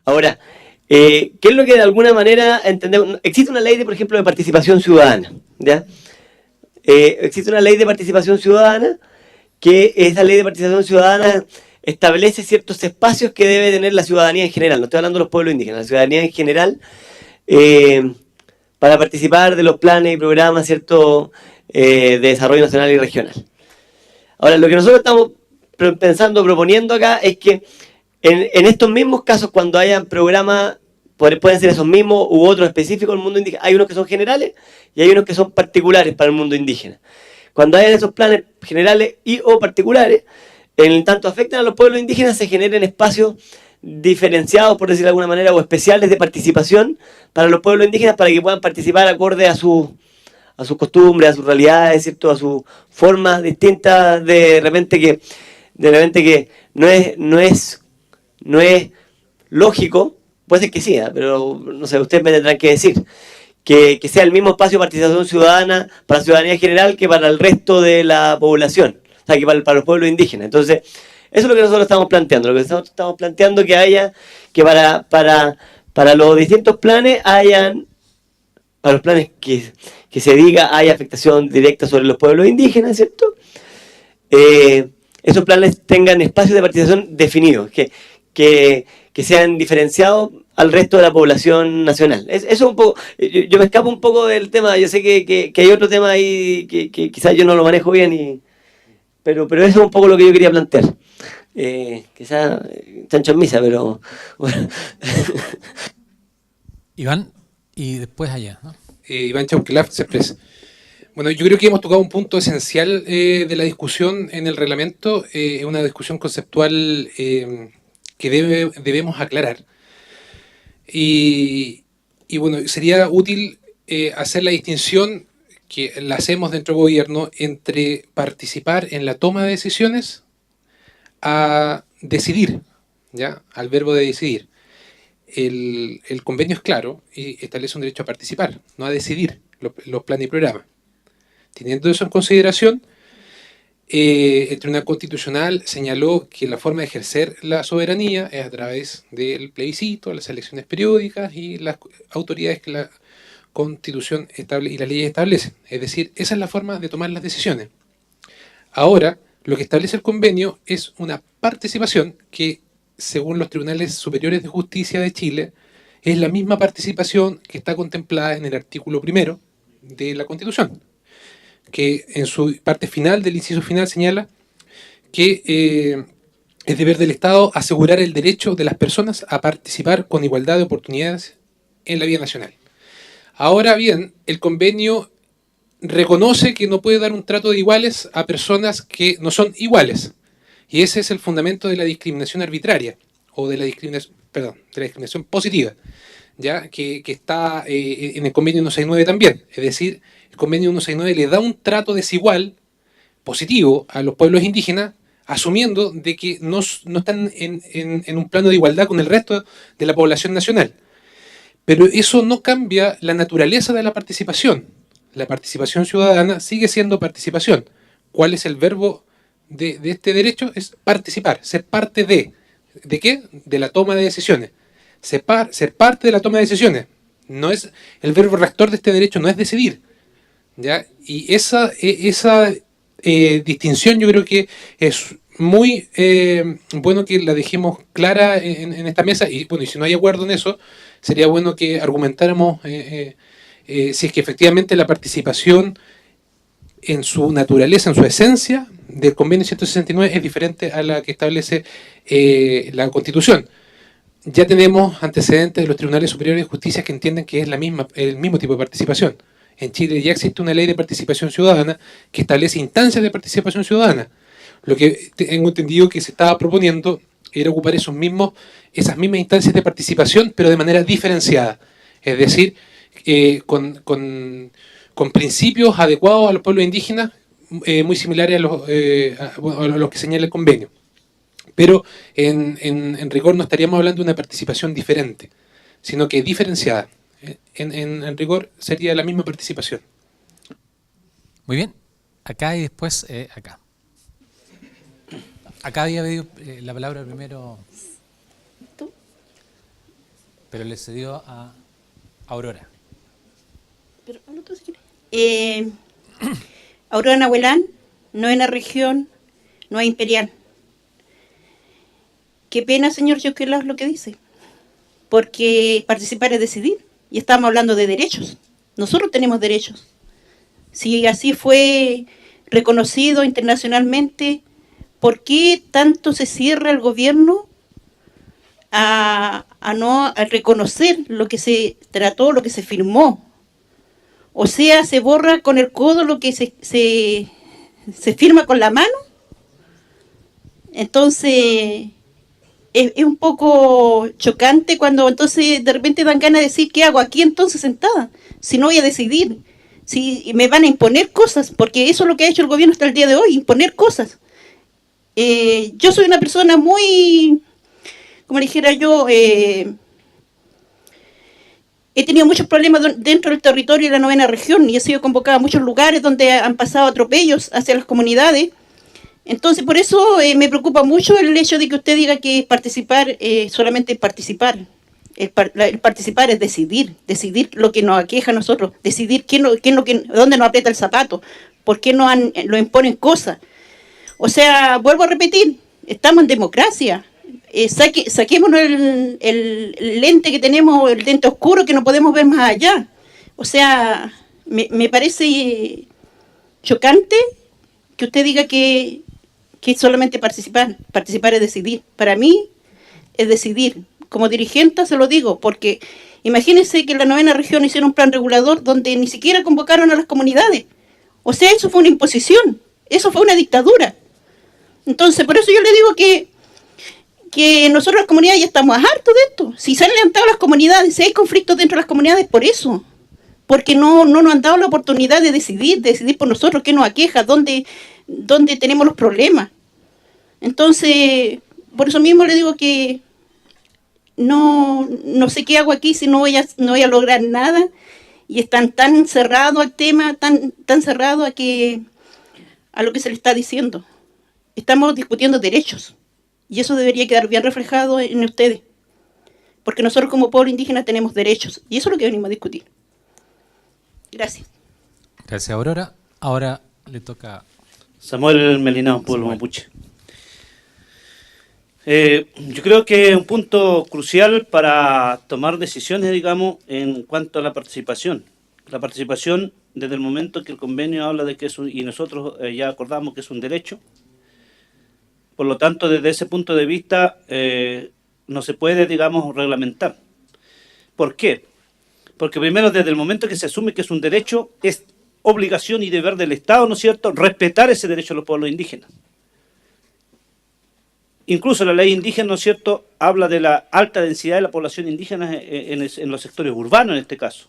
Ahora, ¿qué es lo que de alguna manera entendemos? Existe una ley, por ejemplo, de participación ciudadana, ¿ya? Existe una ley de participación ciudadana, que esa ley de participación ciudadana establece ciertos espacios que debe tener la ciudadanía en general, no estoy hablando de los pueblos indígenas, la ciudadanía en general, para participar de los planes y programas, ¿cierto?, de desarrollo nacional y regional. Ahora, lo que nosotros estamos proponiendo acá es que en estos mismos casos, cuando hayan programas, pueden ser esos mismos u otros específicos del mundo indígena, hay unos que son generales y hay unos que son particulares para el mundo indígena. Cuando hayan esos planes generales y o particulares, en tanto afectan a los pueblos indígenas, se generen espacios diferenciados, por decirlo de alguna manera, o especiales de participación para los pueblos indígenas, para que puedan participar acorde a sus costumbres, a sus realidades, ¿cierto?, a sus formas distintas, de repente que no es lógico, puede ser que sí, pero no sé, ustedes me tendrán que decir, que sea el mismo espacio de participación ciudadana para la ciudadanía general que para el resto de la población, o sea, que para los pueblos indígenas. Entonces, eso es lo que nosotros estamos planteando. Lo que nosotros estamos planteando que para los distintos planes para los planes que se diga hay afectación directa sobre los pueblos indígenas, ¿cierto? Esos planes tengan espacios de participación definidos, que sean diferenciados al resto de la población nacional. Eso un poco, yo me escapo un poco del tema, yo sé que hay otro tema ahí que quizás yo no lo manejo bien, pero eso es un poco lo que yo quería plantear. Quizás chancho en misa, pero bueno. Iván, y después allá, ¿no? Iván Chauquelaf, CESPRES. Bueno, yo creo que hemos tocado un punto esencial de la discusión en el reglamento, una discusión conceptual que debemos aclarar. Y bueno, sería útil hacer la distinción que la hacemos dentro del gobierno entre participar en la toma de decisiones a decidir, ¿ya?, al verbo de decidir. El convenio es claro y establece un derecho a participar, no a decidir los planes y programas. Teniendo eso en consideración, el Tribunal Constitucional señaló que la forma de ejercer la soberanía es a través del plebiscito, las elecciones periódicas y las autoridades que la Constitución y las leyes establecen. Es decir, esa es la forma de tomar las decisiones. Ahora, lo que establece el convenio es una participación que, según los Tribunales Superiores de Justicia de Chile, es la misma participación que está contemplada en el artículo 1 de la Constitución, que en su parte final, del inciso final, señala que es deber del Estado asegurar el derecho de las personas a participar con igualdad de oportunidades en la vida nacional. Ahora bien, el convenio reconoce que no puede dar un trato de iguales a personas que no son iguales. Y ese es el fundamento de la discriminación arbitraria, o de la discriminación positiva, ¿ya?, que está en el convenio 169 también. Es decir, el convenio 169 le da un trato desigual, positivo, a los pueblos indígenas, asumiendo de que no están en un plano de igualdad con el resto de la población nacional. Pero eso no cambia la naturaleza de la participación. La participación ciudadana sigue siendo participación. ¿Cuál es el verbo de este derecho? Es participar, ser parte de. ¿De qué? De la toma de decisiones. Ser parte de la toma de decisiones. No es el verbo rector de este derecho, no es decidir, ¿ya? Y esa distinción yo creo que es muy bueno que la dejemos clara en esta mesa. Y bueno, y si no hay acuerdo en eso, sería bueno que argumentáramos si es que efectivamente la participación en su naturaleza, en su esencia, del convenio 169 es diferente a la que establece la Constitución. Ya tenemos antecedentes de los tribunales superiores de justicia que entienden que es el mismo tipo de participación. En Chile ya existe una ley de participación ciudadana que establece instancias de participación ciudadana. Lo que tengo entendido que se estaba proponiendo era ocupar esas mismas instancias de participación, pero de manera diferenciada. Es decir, con principios adecuados a los pueblos indígenas, muy similares a los que señala el convenio. Pero en rigor no estaríamos hablando de una participación diferente, sino que diferenciada. En rigor sería la misma participación. Muy bien. Acá y después acá. Acá había pedido la palabra primero. ¿Tú? pero le cedió a Aurora. Pero, si quiere. Aurora Nahuelán, novena región, nueva imperial. Qué pena, señor Yoquelas, lo que dice. Porque participar es decidir. Y estamos hablando de derechos. Nosotros tenemos derechos. Si así fue reconocido internacionalmente, ¿por qué tanto se cierra el gobierno a reconocer lo que se trató, lo que se firmó? O sea, se borra con el codo lo que se firma con la mano. Entonces, es un poco chocante cuando entonces de repente dan ganas de decir, ¿qué hago aquí entonces sentada? Si no voy a decidir, si me van a imponer cosas, porque eso es lo que ha hecho el gobierno hasta el día de hoy, imponer cosas. Yo soy una persona muy, como dijera yo, he tenido muchos problemas dentro del territorio de la novena región y he sido convocada a muchos lugares donde han pasado atropellos hacia las comunidades. Entonces, por eso me preocupa mucho el hecho de que usted diga que participar, solamente participar. El participar es decidir lo que nos aqueja a nosotros, decidir dónde nos aprieta el zapato, por qué nos imponen cosas. O sea, vuelvo a repetir, estamos en democracia. Saquémonos el lente que tenemos, el lente oscuro que no podemos ver más allá. O sea, me parece chocante que usted diga que es solamente participar es decidir. Para mí es decidir. Como dirigente se lo digo, porque imagínense que en la novena región hicieron un plan regulador donde ni siquiera convocaron a las comunidades. O sea, eso fue una imposición, eso fue una dictadura. Entonces, por eso yo le digo que nosotros las comunidades ya estamos hartos de esto. Si se han levantado las comunidades, si hay conflictos dentro de las comunidades, por eso. Porque no nos han dado la oportunidad de decidir por nosotros qué nos aqueja, dónde tenemos los problemas. Entonces, por eso mismo le digo que no sé qué hago aquí si no voy a lograr nada. Y están tan cerrados al tema, tan cerrados a lo que se le está diciendo. Estamos discutiendo derechos. Y eso debería quedar bien reflejado en ustedes. Porque nosotros como pueblo indígena tenemos derechos. Y eso es lo que venimos a discutir. Gracias. Gracias, Aurora. Ahora le toca... Samuel Melinao, pueblo mapuche. Yo creo que es un punto crucial para tomar decisiones, digamos, en cuanto a la participación. La participación, desde el momento que el convenio habla de que es y nosotros ya acordamos que es un derecho. Por lo tanto, desde ese punto de vista, no se puede, digamos, reglamentar. ¿Por qué? Porque primero, desde el momento que se asume que es un derecho, es obligación y deber del Estado, ¿no es cierto?, respetar ese derecho a los pueblos indígenas. Incluso la ley indígena, ¿no es cierto?, habla de la alta densidad de la población indígena en los sectores urbanos, en este caso.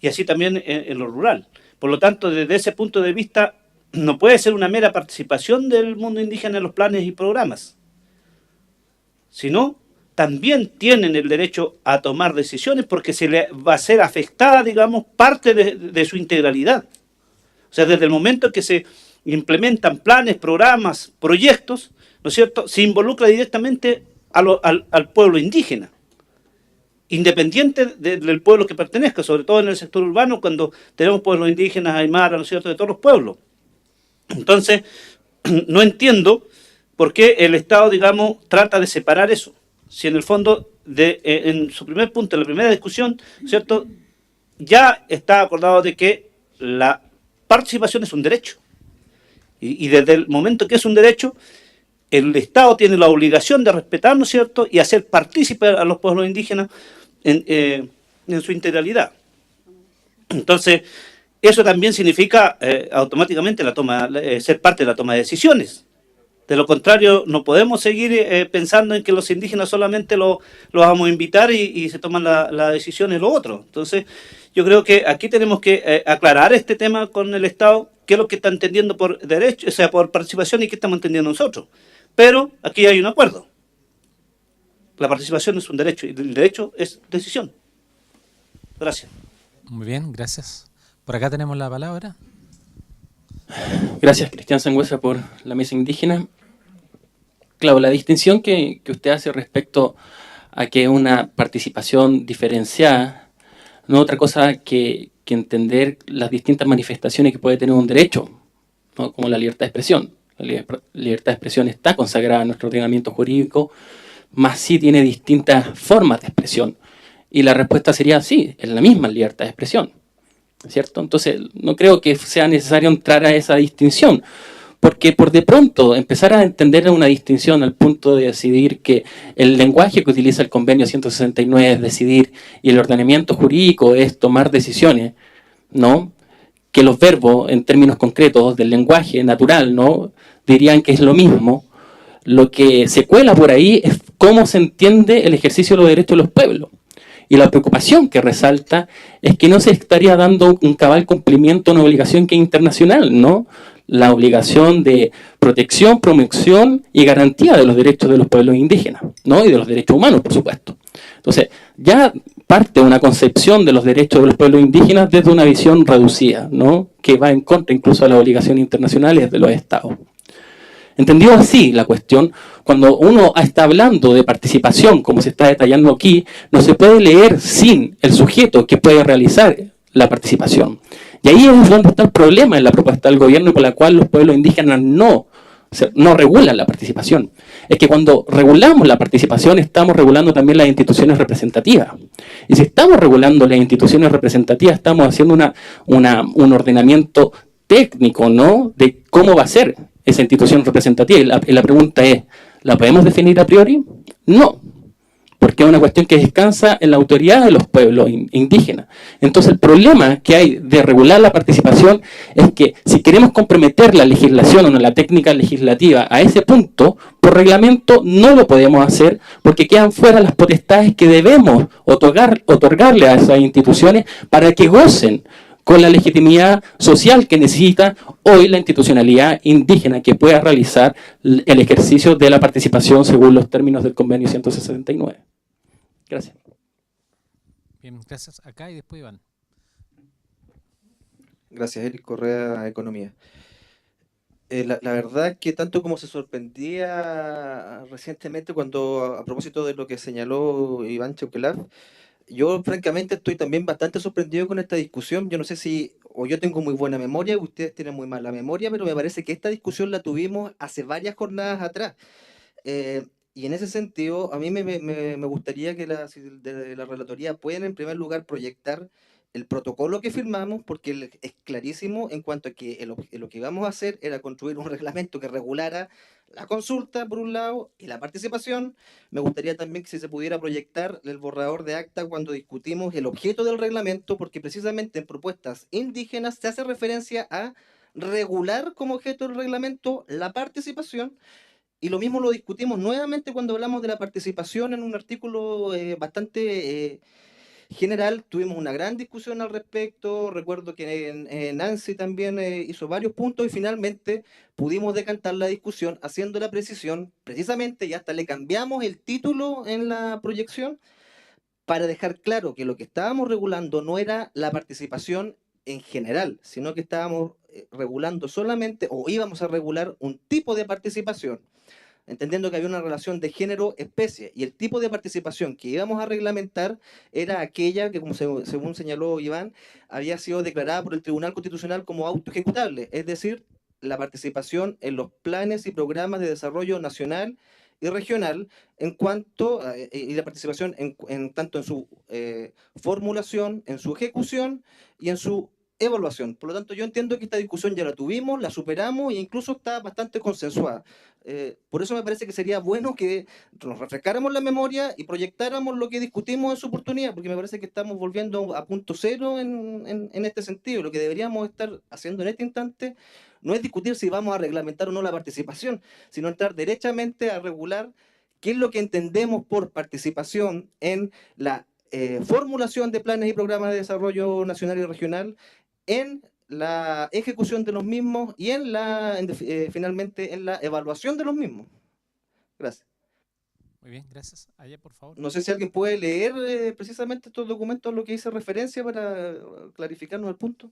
Y así también en lo rural. Por lo tanto, desde ese punto de vista, no puede ser una mera participación del mundo indígena en los planes y programas, sino también tienen el derecho a tomar decisiones porque se le va a ser afectada, digamos, parte de su integralidad. O sea, desde el momento que se implementan planes, programas, proyectos, ¿no es cierto?, se involucra directamente al pueblo indígena, independiente del pueblo que pertenezca, sobre todo en el sector urbano, cuando tenemos pueblos indígenas, aymara, ¿no es cierto?, de todos los pueblos. Entonces, no entiendo por qué el Estado, digamos, trata de separar eso. Si en el fondo, en su primer punto, en la primera discusión, ¿cierto?, ya está acordado de que la participación es un derecho. Y desde el momento que es un derecho, el Estado tiene la obligación de respetar, ¿no es cierto?, y hacer partícipe a los pueblos indígenas en su integralidad. Entonces, eso también significa automáticamente ser parte de la toma de decisiones. De lo contrario, no podemos seguir pensando en que los indígenas solamente los vamos a invitar y se toman la decisión en lo otro. Entonces, yo creo que aquí tenemos que aclarar este tema con el Estado, qué es lo que está entendiendo por derecho, o sea, por participación y qué estamos entendiendo nosotros. Pero aquí hay un acuerdo. La participación es un derecho y el derecho es decisión. Gracias. Muy bien, gracias. Por acá tenemos la palabra. Gracias, Cristian Sangüesa, por la mesa indígena. Claro, la distinción que usted hace respecto a que es una participación diferenciada, no es otra cosa que entender las distintas manifestaciones que puede tener un derecho, ¿no? Como la libertad de expresión. La libertad de expresión está consagrada en nuestro ordenamiento jurídico, más sí tiene distintas formas de expresión. Y la respuesta sería sí, es la misma libertad de expresión, ¿cierto? Entonces, no creo que sea necesario entrar a esa distinción, porque por de pronto empezar a entender una distinción al punto de decidir que el lenguaje que utiliza el convenio 169 es decidir y el ordenamiento jurídico es tomar decisiones, ¿no? Que los verbos en términos concretos del lenguaje natural, ¿no? Dirían que es lo mismo. Lo que se cuela por ahí es cómo se entiende el ejercicio de los derechos de los pueblos. Y la preocupación que resalta es que no se estaría dando un cabal cumplimiento a una obligación que es internacional, ¿no? La obligación de protección, promoción y garantía de los derechos de los pueblos indígenas, ¿no? Y de los derechos humanos, por supuesto. Entonces, ya parte una concepción de los derechos de los pueblos indígenas desde una visión reducida, ¿no? Que va en contra incluso de las obligaciones internacionales de los estados. Entendido así la cuestión, cuando uno está hablando de participación, como se está detallando aquí, no se puede leer sin el sujeto que puede realizar la participación. Y ahí es donde está el problema en la propuesta del gobierno y por la cual los pueblos indígenas no regulan la participación. Es que cuando regulamos la participación estamos regulando también las instituciones representativas. Y si estamos regulando las instituciones representativas estamos haciendo un ordenamiento técnico, ¿no? De cómo va a ser esa institución representativa. Y la pregunta es, ¿la podemos definir a priori? No, porque es una cuestión que descansa en la autoridad de los pueblos indígenas. Entonces el problema que hay de regular la participación es que si queremos comprometer la legislación o no, la técnica legislativa a ese punto, por reglamento no lo podemos hacer porque quedan fuera las potestades que debemos otorgarle a esas instituciones para que gocen con la legitimidad social que necesita hoy la institucionalidad indígena que pueda realizar el ejercicio de la participación según los términos del convenio 169. Gracias. Bien, gracias. Acá y después Iván. Gracias, Eric Correa, Economía. La verdad que tanto como se sorprendía recientemente cuando, a propósito de lo que señaló Iván Chauquelaf, yo francamente estoy también bastante sorprendido con esta discusión. Yo no sé si o yo tengo muy buena memoria o ustedes tienen muy mala memoria, pero me parece que esta discusión la tuvimos hace varias jornadas atrás. Y en ese sentido, a mí me gustaría que de la relatoría puedan en primer lugar proyectar el protocolo que firmamos, porque es clarísimo en cuanto a que lo que íbamos a hacer era construir un reglamento que regulara la consulta, por un lado, y la participación. Me gustaría también que si se pudiera proyectar el borrador de acta cuando discutimos el objeto del reglamento, porque precisamente en propuestas indígenas se hace referencia a regular como objeto del reglamento la participación. Y lo mismo lo discutimos nuevamente cuando hablamos de la participación en un artículo bastante general. Tuvimos una gran discusión al respecto. Recuerdo que Nancy también hizo varios puntos y finalmente pudimos decantar la discusión haciendo la precisión, precisamente, y hasta le cambiamos el título en la proyección para dejar claro que lo que estábamos regulando no era la participación en general, sino que estábamos regulando solamente, o íbamos a regular un tipo de participación, entendiendo que había una relación de género-especie, y el tipo de participación que íbamos a reglamentar era aquella que, como según señaló Iván, había sido declarada por el Tribunal Constitucional como autoejecutable, es decir, la participación en los planes y programas de desarrollo nacional y regional, en cuanto y la participación tanto en su formulación, en su ejecución y en su evaluación. Por lo tanto, yo entiendo que esta discusión ya la tuvimos, la superamos e incluso está bastante consensuada. Por eso me parece que sería bueno que nos refrescáramos la memoria y proyectáramos lo que discutimos en su oportunidad, porque me parece que estamos volviendo a punto cero en este sentido. Lo que deberíamos estar haciendo en este instante no es discutir si vamos a reglamentar o no la participación, sino entrar derechamente a regular qué es lo que entendemos por participación en la formulación de planes y programas de desarrollo nacional y regional, en la ejecución de los mismos y finalmente en la evaluación de los mismos. Gracias. Muy bien, gracias. Allá, por favor. No sé si alguien puede leer precisamente estos documentos a los que hice referencia para clarificarnos el punto.